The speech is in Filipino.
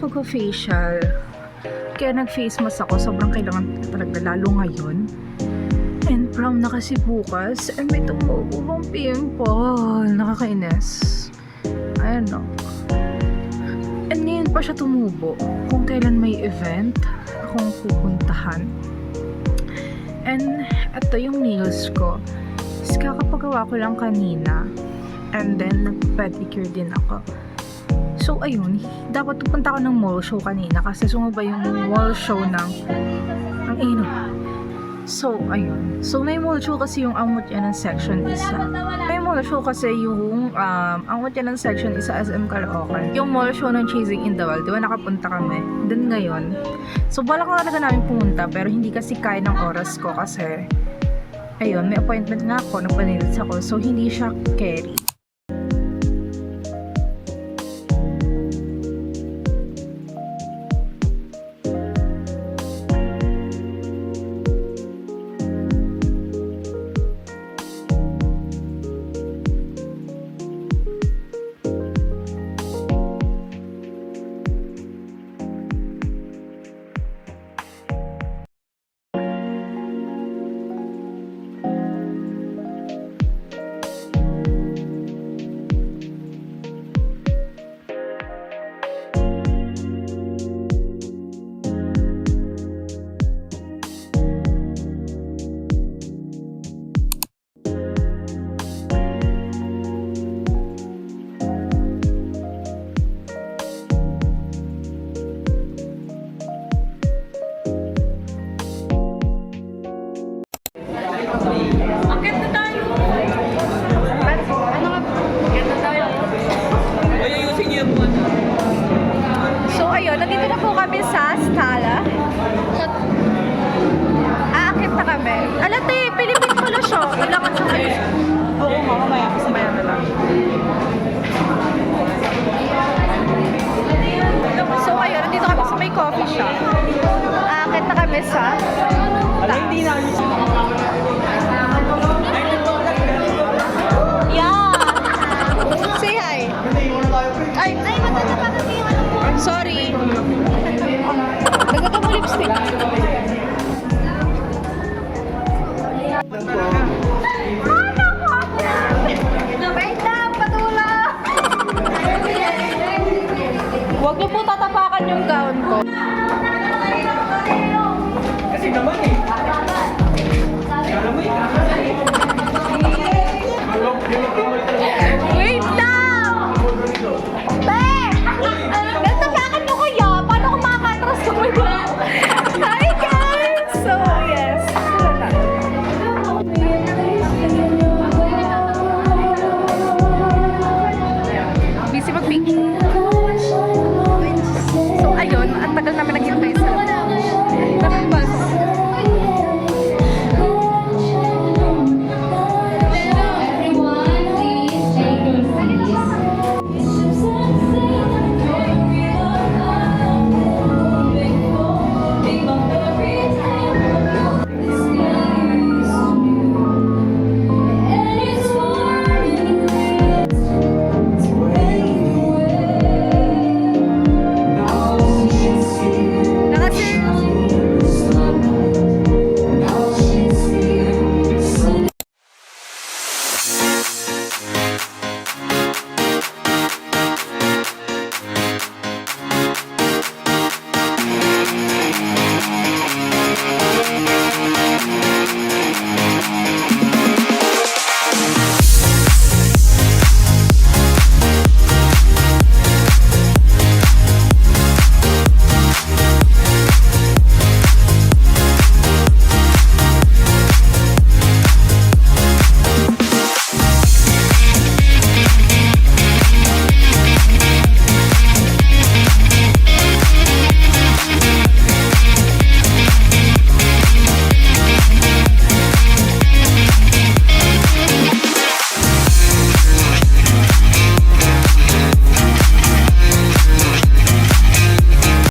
nakapag-facial. Kaya nag-face mask ako. Sobrang kailangan talaga lalo ngayon. And prom na kasi bukas. And may tumubong pimple. Nakakainis. Ayan no. And ngayon pa siya tumubo. Kung kailan may event akong pupuntahan. And ito yung nails ko. Is kakapagawa ko lang kanina. And then nag-pedicure din ako. So ayun, dapat pupunta ako ng mall show kanina kasi sumaba yung mall show ng ino. So ayun. So may mall show kasi yung ang Mutyanan section isa. May mall show kasi yung ang Mutyanan section isa SM Caloocan. Yung mall show ng Chasing in the Wild, di ba nakapunta kami? Then ngayon. So balak na talaga namin pumunta pero hindi kasi kaya ng oras ko kasi ayun, may appointment nga ako, napanilis ako. So hindi siya carry. So ayun, nandito na po kami sa Scala. Aakit na kami. Alate, Philippine pala siya. Kailangan sa kayo. Oo, mamaya. Mamaya na lang. So ayun, nandito kami sa may coffee shop. Aakit na kami sa yeah. Say hi. Ay, matanda pa kasi yung ano po. Sorry. Nagkata mo lipstick. Wait lang, patula. Huwag niyo po tatapakan yung gown ko. Kasi naman eh. Wait lang! Be! Natapakan mo kuya! Paano kung makakatras ko mo yun? Hi guys! So, yes. Busy mag-picture. So, ayun. Ang tagal namin naghintay